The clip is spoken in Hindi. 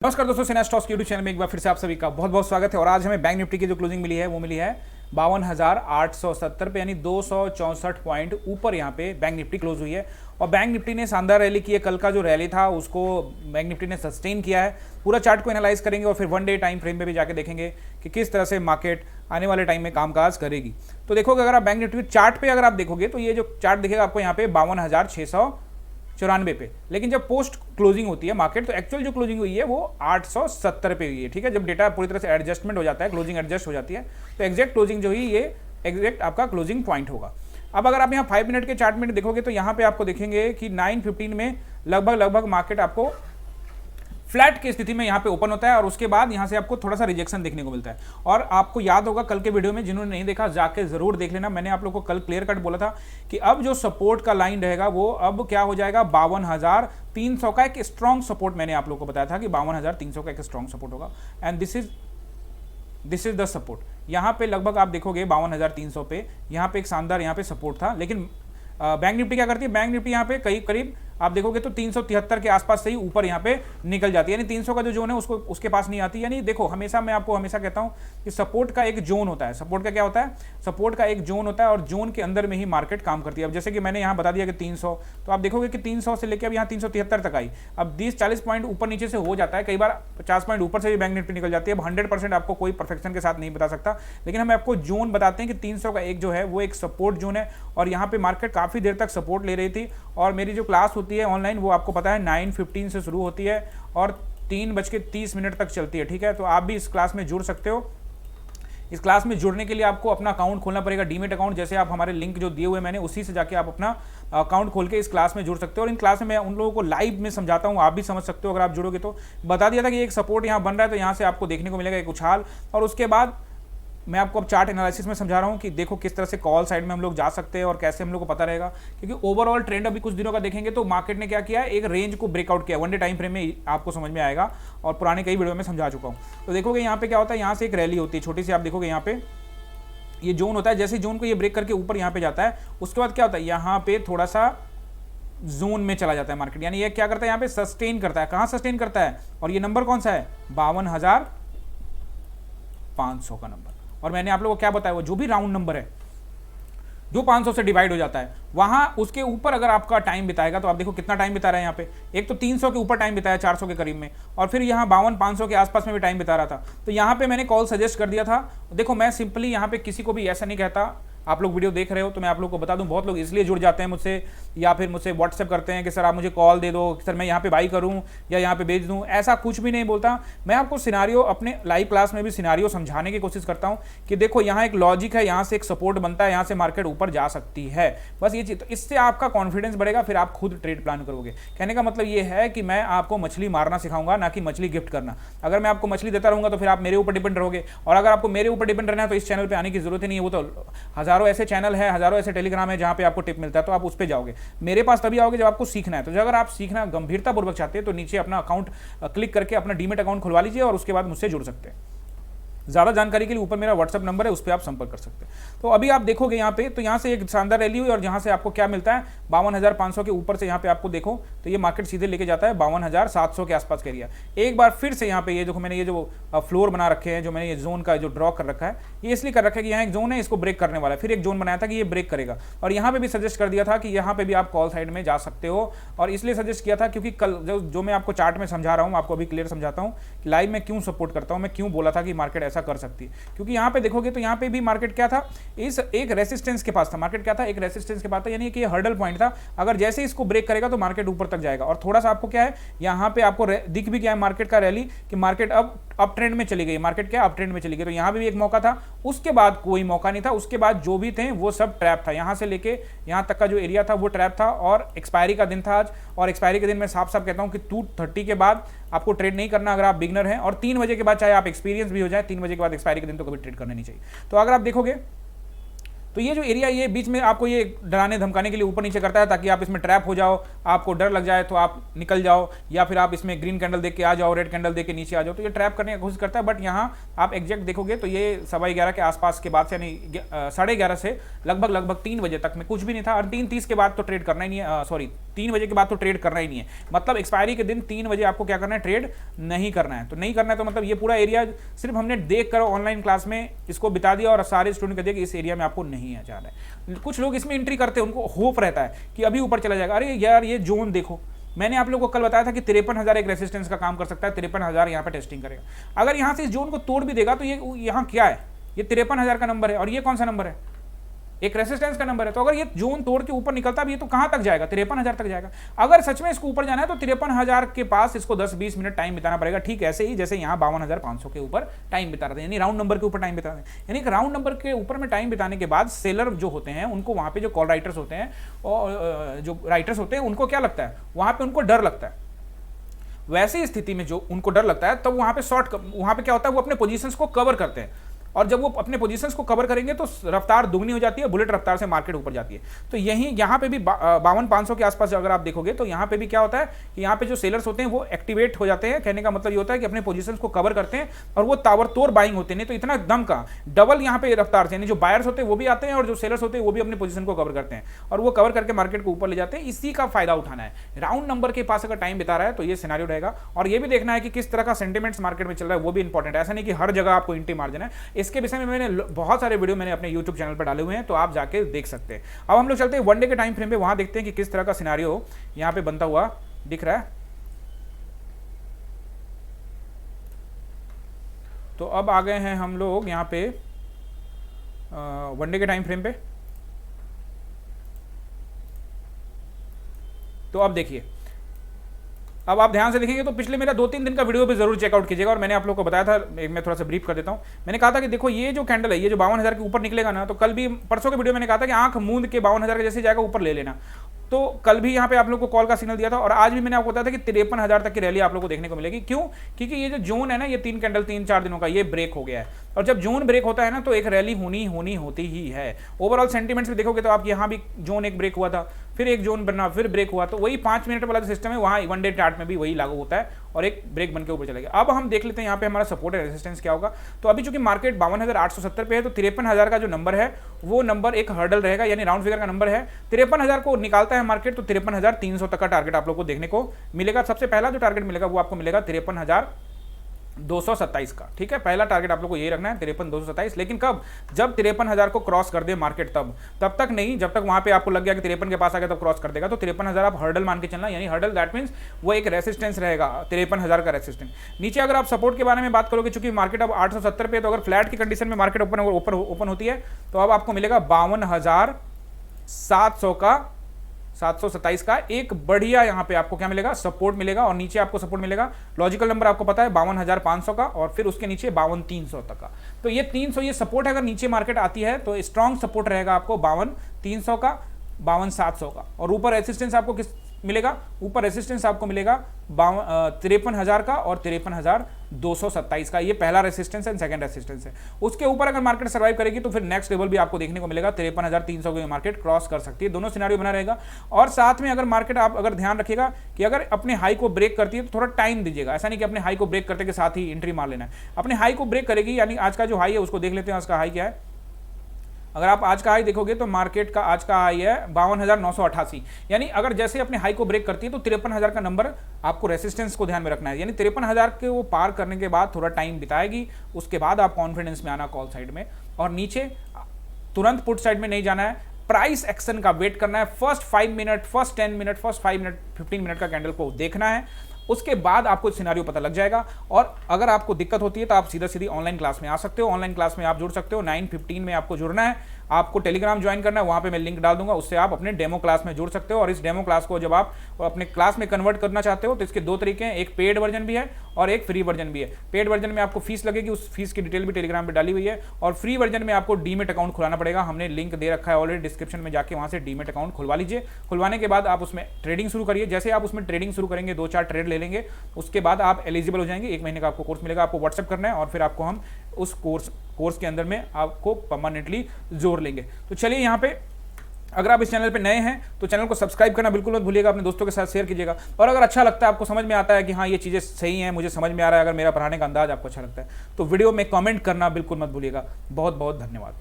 नमस्कार दोस्तों, सेना स्टॉक्स यूट्यूब चैनल में एक बार फिर से आप सभी का बहुत बहुत स्वागत है। और आज हमें बैंक निफ्टी की जो क्लोजिंग मिली है वो मिली है 52,870 पे, यानी 264 पॉइंट ऊपर यहाँ पे बैंक निफ्टी क्लोज हुई है। और बैंक निफ्टी ने शानदार रैली की है। कल का जो रैली था उसको बैंक निफ्टी ने सस्टेन किया है। पूरा चार्ट को एनालाइज करेंगे और फिर वन डे टाइम फ्रेम में भी जाके देखेंगे कि किस तरह से मार्केट आने वाले टाइम में कामकाज करेगी। तो देखोगे, अगर आप बैंक निफ्टी चार्ट पे अगर आप देखोगे तो ये जो चार्ट दिखेगा आपको यहाँ पे 52,694 पे, लेकिन जब पोस्ट क्लोजिंग होती है मार्केट तो एक्चुअल जो क्लोजिंग हुई है वो 870 पे हुई है। ठीक है, जब डेटा पूरी तरह से एडजस्टमेंट हो जाता है, क्लोजिंग एडजस्ट हो जाती है, तो एग्जैक्ट क्लोजिंग जो हुई ये एग्जैक्ट आपका क्लोजिंग पॉइंट होगा। अब अगर आप यहाँ 5 मिनट के चार्ट में देखोगे तो यहाँ पे आपको देखेंगे कि 9:15 में लगभग मार्केट आपको फ्लैट की स्थिति में यहाँ पे ओपन होता है और उसके बाद यहाँ से आपको थोड़ा सा रिजेक्शन देखने को मिलता है। और आपको याद होगा कल के वीडियो में, जिन्होंने नहीं देखा जाके जरूर देख लेना। मैंने आप लोगों को कल क्लियर कट बोला था कि अब जो सपोर्ट का लाइन रहेगा वो अब क्या हो जाएगा, 52,300 का एक स्ट्रॉन्ग सपोर्ट। मैंने आप लोगों को बताया था कि 52,300 का एक स्ट्रॉन्ग सपोर्ट होगा and this is the support. यहाँ पे लगभग आप देखोगे 52,300 पे यहाँ पे एक शानदार यहाँ पे सपोर्ट था। लेकिन बैंक निफ्टी क्या करती है, बैंक निफ्टी यहाँ पे करीब आप देखोगे तो 373 के आसपास से ही ऊपर यहाँ पे निकल जाती है, यानी 300 का जो जोन है उसको उसके पास नहीं आती। यानी देखो, हमेशा मैं आपको हमेशा कहता हूँ कि सपोर्ट का एक जोन होता है। सपोर्ट का क्या होता है, सपोर्ट का एक जोन होता है और जोन के अंदर में ही मार्केट काम करती है। अब जैसे कि मैंने यहाँ बता दिया कि 300, तो आप देखोगे कि 300 से लेकर अब यहाँ 373 तक आई। अब 30-40 पॉइंट ऊपर नीचे से हो जाता है, कई बार 50 पॉइंट ऊपर से भी बैंक निफ्टी निकल जाती है। अब 100% आपको कोई परफेक्शन के साथ नहीं बता सकता, लेकिन हम आपको जोन बताते हैं कि 300 का एक जो है वो एक सपोर्ट जोन है। और यहाँ पे मार्केट काफी देर तक सपोर्ट ले रही थी। और मेरी जो क्लास होती है ऑनलाइन वो आपको पता है 9:15 से शुरू होती है और 3:30 तक चलती है। ठीक है, तो आप भी इस क्लास में जुड़ सकते हो। इस क्लास में जुड़ने के लिए आपको अपना अकाउंट खोलना पड़ेगा, डीमेट अकाउंट। जैसे आप हमारे लिंक जो दिए हुए मैंने उसी से जाके आप अपना अकाउंट खोल के इस क्लास में जुड़ सकते हो। और इन क्लास में मैं उन लोगों को लाइव में समझाता हूँ, आप भी समझ सकते हो अगर आप जुड़ोगे तो। बता दिया था कि एक सपोर्ट यहाँ बन रहा है, तो यहाँ से आपको देखने को मिलेगा एक उछाल। और उसके बाद मैं आपको अब चार्ट एनालिसिस में समझा रहा हूं कि देखो किस तरह से कॉल साइड में हम लोग जा सकते हैं और कैसे हम लोग को पता रहेगा। क्योंकि ओवरऑल ट्रेंड अभी कुछ दिनों का देखेंगे तो मार्केट ने क्या किया है, एक रेंज को ब्रेकआउट किया। वन डे टाइम फ्रेम में आपको समझ में आएगा और पुराने कई वीडियो में समझा चुका हूं। तो देखोगे यहाँ पे क्या होता है, यहाँ से एक रैली होती है छोटी सी। आप देखोगे यहाँ पे ये जोन होता है, जैसे जोन को ये ब्रेक करके ऊपर यहाँ पे जाता है, उसके बाद क्या होता है, यहाँ पे थोड़ा सा जोन में चला जाता है मार्केट। यानी ये क्या करता है, यहाँ पे सस्टेन करता है। कहाँ सस्टेन करता है, और ये नंबर कौन सा है, 52,500 का नंबर। और मैंने आप लोगों को क्या बताया, वो जो भी राउंड नंबर है जो 500 से डिवाइड हो जाता है, वहां उसके ऊपर अगर आपका टाइम बिताएगा तो आप देखो कितना टाइम बिता रहा है यहाँ पे। एक तो 300 के ऊपर टाइम बिताया, 400 के करीब में, और फिर यहाँ 52,500 के आसपास में भी टाइम बिता रहा था। तो यहाँ पे मैंने कॉल सजेस्ट कर दिया था। देखो, मैं सिंपली यहाँ पे किसी को भी ऐसा नहीं कहता। आप लोग वीडियो देख रहे हो तो मैं आप लोग को बता दूं, बहुत लोग इसलिए जुड़ जाते हैं मुझसे या फिर मुझसे व्हाट्सएप करते हैं कि सर आप मुझे कॉल दे दो, सर मैं यहाँ पे बाई करूँ या यहाँ पे बेच दूँ। ऐसा कुछ भी नहीं बोलता। मैं आपको सिनारियो अपने लाइव क्लास में भी सिनारियो समझाने की कोशिश करता हूँ कि देखो यहाँ एक लॉजिक है, यहाँ से एक सपोर्ट बनता है, यहाँ से मार्केट ऊपर जा सकती है। बस ये चीज़, तो इससे आपका कॉन्फिडेंस बढ़ेगा, फिर आप खुद ट्रेड प्लान करोगे। कहने का मतलब ये है कि मैं आपको मछली मारना सिखाऊंगा, ना कि मछली गिफ्ट करना। अगर मैं आपको मछली देता रहूँगा तो फिर आप मेरे ऊपर डिपेंड रहोगे। और अगर आपको मेरे ऊपर डिपेंड रहना है तो इस चैनल पर आने की जरूरत ही नहीं है। वो तो हज़ारों ऐसे चैनल है, हज़ारों ऐसे टेलीग्राम है जहां पे आपको टिप मिलता है, तो आप उस पे जाओगे। मेरे पास तभी आओगे जब आपको सीखना है। तो अगर आप सीखना गंभीरतापूर्वक चाहते हैं तो नीचे अपना अकाउंट क्लिक करके अपना डीमेट अकाउंट खुलवा लीजिए और उसके बाद मुझसे जुड़ सकते हैं। ज़्यादा जानकारी के लिए ऊपर मेरा व्हाट्सअप नंबर है, उस पर आप संपर्क कर सकते हैं। तो अभी आप देखोगे यहाँ पे, तो यहाँ से एक शानदार रैली हुई और यहाँ से आपको क्या मिलता है, 52,500 के ऊपर से यहाँ पे आपको देखो तो ये मार्केट सीधे लेके जाता है 52,700 के आसपास का एरिया। एक बार फिर से यहाँ पे ये देखो, मैंने ये जो फ्लोर बना रखे हैं, जो मैंने ये जोन का जो ड्रॉ कर रखा है, ये इसलिए कर रखा है कि यहाँ एक जोन है, इसको ब्रेक करने वाला है। फिर एक जोन बनाया था कि ये ब्रेक करेगा, और यहाँ पे भी सजेस्ट कर दिया था कि यहाँ पे भी आप कॉल साइड में जा सकते हो। और इसलिए सजेस्ट किया था क्योंकि कल जो मैं आपको चार्ट में समझा रहा हूँ, आपको अभी क्लियर समझाता हूँ कि लाइव में क्यों सपोर्ट करता हूँ, मैं क्यों बोला था कि मार्केट ऐसा कर सकती है। क्योंकि यहाँ पे देखोगे तो यहाँ पे भी मार्केट क्या था, इस एक रेसिस्टेंस के पास था। मार्केट क्या था, एक रेसिस्टेंस के पास था, यानी कि ये हर्डल पॉइंट था। अगर जैसे इसको ब्रेक करेगा तो मार्केट ऊपर तक जाएगा। और थोड़ा सा आपको क्या है, यहाँ पे आपको दिख भी क्या है मार्केट का रैली, कि मार्केट अब अप ट्रेंड में चली गई। मार्केट क्या अप ट्रेंड में चली गई। तो यहाँ पे भी एक मौका था, उसके बाद कोई मौका नहीं था। उसके बाद जो भी थे वो सब ट्रैप था। यहाँ से लेके यहाँ तक का जो एरिया था वो ट्रैप था। और एक्सपायरी का दिन था आज, और एक्सपायरी के दिन मैं साफ साफ कहता हूँ कि 2:30 के बाद आपको ट्रेड नहीं करना अगर आप बिगनर हैं। और 3 बजे के बाद चाहे आप एक्सपीरियंस भी हो जाए, 3 बजे के बाद एक्सपायरी के दिन तो कभी ट्रेड करना नहीं चाहिए। तो अगर आप देखोगे तो ये जो एरिया, ये बीच में आपको ये डराने धमकाने के लिए ऊपर नीचे करता है, ताकि आप इसमें ट्रैप हो जाओ, आपको डर लग जाए तो आप निकल जाओ, या फिर आप इसमें ग्रीन कैंडल देख के आ जाओ, रेड कैंडल देख के नीचे आ जाओ। तो ये ट्रैप करने की कोशिश करता है। बट यहाँ आप एग्जैक्ट देखोगे तो ये 11:15 के आसपास के बाद से, यानी 11:30 से लगभग 3 बजे तक में कुछ भी नहीं था। और 3:30 के बाद तो ट्रेड करना ही नहीं है, सॉरी 3 बजे के बाद तो ट्रेड करना ही नहीं है, मतलब एक्सपायरी के दिन 3 बजे आपको क्या करना है, ट्रेड नहीं करना है। तो नहीं करना है तो मतलब ये पूरा एरिया सिर्फ हमने देख कर ऑनलाइन क्लास में इसको बिता दिया और सारे स्टूडेंट कह दिया कि इस एरिया में आपको नहीं आ जाना है। कुछ लोग इसमें एंट्री करते हैं, उनको होप रहता है कि अभी ऊपर चला जाएगा। अरे यार ये जोन देखो, मैंने आप लोगों को कल बताया था कि 53,000 एक रेसिस्टेंस का काम कर सकता है, 53,000 यहाँ पे टेस्टिंग करेगा। अगर यहाँ से इस जोन को तोड़ भी देगा तो ये यहाँ क्या है, ये 53,000 का नंबर है और ये कौन सा नंबर है, एक रेसिस्टेंस का नंबर है। तो अगर ये जोन तोड़ के ऊपर निकलता भी है तो कहां तक जाएगा, 53,000 तक जाएगा। अगर सच में इसको ऊपर जाना है तो 53,000 के पास इसको 10-20 मिनट टाइम बिताना पड़ेगा, ठीक ऐसे ही जैसे यहाँ 52,500 के ऊपर टाइम बिता रहे थे, यानी राउंड नंबर के ऊपर टाइम बिता रहे हैं। यानी राउंड नंबर के ऊपर में टाइम बिताने के बाद सेलर जो होते हैं उनको वहां पे जो कॉल राइटर्स होते हैं और जो राइटर्स होते हैं उनको क्या लगता है, वहां पर उनको डर लगता है। वैसी स्थिति में जो उनको डर लगता है तब वहां पे वहां पे क्या होता है, वो अपने पोजीशंस को कवर करते हैं और जब वो अपने पोजीशंस को कवर करेंगे तो रफ्तार दुगनी हो जाती है, बुलेट रफ्तार से मार्केट ऊपर जाती है। तो यहाँ पे भी 52,500 के आसपास अगर आप देखोगे तो यहाँ पे भी क्या होता है कि यहाँ पे जो सेलर्स होते हैं वो एक्टिवेट हो जाते हैं। कहने का मतलब ये होता है कि अपने पोजीशंस को कवर करते हैं और वो ताबड़तोड़ बाइंग होते हैं। नहीं तो इतना दम का डबल यहाँ पे रफ्तार से, यानी जो बायर्स होते हैं वो भी आते हैं और जो सेलर्स होते हैं वो भी अपने पोजीशन को कवर करते हैं और वो कवर करके मार्केट को ऊपर ले जाते हैं। इसी का फायदा उठाना है। राउंड नंबर के पास अगर टाइम बिता रहा है तो ये सिनेरियो रहेगा और ये भी देखना है कि किस तरह का सेंटिमेंट्स मार्केट में चल रहा है, वो भी इंपॉर्टेंट है। ऐसा नहीं कि हर जगह आपको एंट्री मार देना है। इसके विषय में मैंने बहुत सारे वीडियो मैंने अपने YouTube चैनल पर डाले हुए हैं, तो आप जाके देख सकते हैं। अब हम लोग चलते हैं वनडे के टाइम फ्रेम पे, वहां देखते हैं कि किस तरह का सिनेरियो यहां पे बनता हुआ दिख रहा है। तो अब आ गए हैं हम लोग यहां पे वनडे के टाइम फ्रेम पे। तो अब देखिए, अब आप ध्यान से देखेंगे तो पिछले मेरा 2-3 दिन का वीडियो भी जरूर चेकआउट कीजिएगा और मैंने आप लोगों को बताया था, मैं थोड़ा सा ब्रीफ कर देता हूं। मैंने कहा था कि देखो ये जो कैंडल है, ये जो 52,000 के ऊपर निकलेगा ना, तो कल भी परसों के वीडियो मैंने कहा था कि आंख मूंद के 52,000 के जैसे जाएगा ऊपर ले लेना। तो कल भी यहाँ पे आप लोग को कॉल का सिग्नल दिया था और आज भी मैंने आपको बताया था कि 53,000 तक की रैली आप लोग को देखने को मिलेगी। क्यों? क्योंकि ये जो जोन है ना, ये 3 कैंडल 3-4 दिनों का ये ब्रेक हो गया है और जब जोन ब्रेक होता है ना तो एक रैली होती ही है। ओवरऑल सेंटीमेंट्स में देखोगे तो आप यहाँ भी जोन एक ब्रेक हुआ था, फिर एक जोन बना, फिर ब्रेक हुआ, तो वही 5 मिनट वाला जो सिस्टम है वहाँ वनडे चार्ट में भी वही लागू होता है और एक ब्रेक बन के ऊपर चलेगा। अब हम देख लेते हैं यहाँ पे हमारा सपोर्ट है रेजिस्टेंस क्या होगा। तो अभी चूंकि मार्केट 52,870 पे है तो 53,000 का जो नंबर है वो नंबर एक हर्डल रहेगा, यानी राउंड फिगर का नंबर है। 53,000 को निकालता है मार्केट तो 53,300 तक का टारगेट आप लोग को देखने को मिलेगा। सबसे पहला जो टारगेट मिलेगा वो आपको मिलेगा 53,227 का। ठीक है, पहला टारगेट आप लोग को यही रखना है 53,227। लेकिन कब? जब 53,000 को क्रॉस कर दे मार्केट, तब तक नहीं, जब तक वहां पे आपको लग गया कि 53 के पास आ गया तब क्रॉस कर देगा। तो 53,000 आप हर्डल मान के चलना, यानी हर्डल दैट मींस वो एक रेसिस्टेंस रहेगा 53,000 का रेसिस्टेंट। नीचे अगर आप सपोर्ट के बारे में बात करोगे, चूंकि मार्केट अब 870 पे, तो अगर फ्लैट की कंडीशन में मार्केट ओपन होती है तो अब आपको मिलेगा 52,700 का 727 का एक बढ़िया यहाँ पे आपको क्या मिलेगा, सपोर्ट मिलेगा। और नीचे आपको सपोर्ट मिलेगा, लॉजिकल नंबर आपको पता है 52,500 का और फिर उसके नीचे 52,300 तक का। तो ये 300 ये सपोर्ट है। अगर नीचे मार्केट आती है तो स्ट्रॉन्ग सपोर्ट रहेगा आपको 52,300 का, 52,700 का। और ऊपर रेसिस्टेंस आपको किस मिलेगा? ऊपर रेसिस्टेंस आपको मिलेगा 53,000 का और 53,227 का। ये पहला रेसिस्टेंस है, सेकंड रेसिस्टेंस है। उसके ऊपर अगर मार्केट सर्वाइव करेगी तो फिर नेक्स्ट लेवल भी आपको देखने को मिलेगा 53,300 की मार्केट क्रॉस कर सकती है। दोनों सिनेरियो बना रहेगा। और साथ में अगर मार्केट आप अगर ध्यान रखिएगा कि अगर अपने हाई को ब्रेक करती है तो थोड़ा टाइम दीजिएगा। ऐसा नहीं कि अपने हाई को ब्रेक करते के साथ ही एंट्री मार लेना है। अपने हाई को ब्रेक करेगी, यानी आज का जो हाई है उसको देख लेते हैं, आज का हाई क्या है। अगर आप आज का हाई देखोगे तो मार्केट का आज का हाई है 52,988, यानी अगर जैसे अपने हाई को ब्रेक करती है तो 53,000 का नंबर आपको रेसिस्टेंस को ध्यान में रखना है। यानी 53,000 के वो पार करने के बाद थोड़ा टाइम बिताएगी, उसके बाद आप कॉन्फिडेंस में आना कॉल साइड में, और नीचे तुरंत पुट साइड में नहीं जाना है। प्राइस एक्शन का वेट करना है। First 5 minute, first 10 minute, first 5 minute, 15 minute का कैंडल को देखना है। उसके बाद आपको सिनेरियो पता लग जाएगा। और अगर आपको दिक्कत होती है तो आप सीधा सीधी ऑनलाइन क्लास में आ सकते हो। ऑनलाइन क्लास में आप जुड़ सकते हो। 9:15 में आपको जुड़ना है। आपको टेलीग्राम ज्वाइन करना है, वहाँ पे मैं लिंक डाल दूंगा, उससे आप अपने डेमो क्लास में जुड़ सकते हो। और इस डेमो क्लास को जब आप अपने क्लास में कन्वर्ट करना चाहते हो तो इसके 2 तरीके हैं, एक पेड वर्जन भी है और एक फ्री वर्जन भी है। पेड वर्जन में आपको फीस लगेगी, उस फीस की डिटेल भी टेलीग्राम पे डाली हुई है। और फ्री वर्जन में आपको डीमेट अकाउंट खुलाना पड़ेगा। हमने लिंक दे रखा है ऑलरेडी डिस्क्रिप्शन में, जाके वहाँ से डीमेट अकाउंट खुलवा लीजिए। खुलवाने के बाद आप उसमें ट्रेडिंग शुरू करिए। जैसे आप उसमें ट्रेडिंग शुरू करेंगे, 2-4 ट्रेड ले लेंगे, उसके बाद आप एलिजिबल हो जाएंगे। 1 महीने का आपको कोर्स मिलेगा। आपको व्हाट्सएप करना है और फिर आपको हम उस कोर्स के अंदर में आपको परमानेंटली जोड़ लेंगे। तो चलिए, यहाँ पे अगर आप इस चैनल पे नए हैं तो चैनल को सब्सक्राइब करना बिल्कुल मत भूलिएगा, अपने दोस्तों के साथ शेयर कीजिएगा। और अगर अच्छा लगता है, आपको समझ में आता है कि हाँ ये चीज़ें सही हैं, मुझे समझ में आ रहा है, अगर मेरा पढ़ाने का अंदाज आपको अच्छा लगता है तो वीडियो में कमेंट करना बिल्कुल मत भूलिएगा। बहुत बहुत धन्यवाद।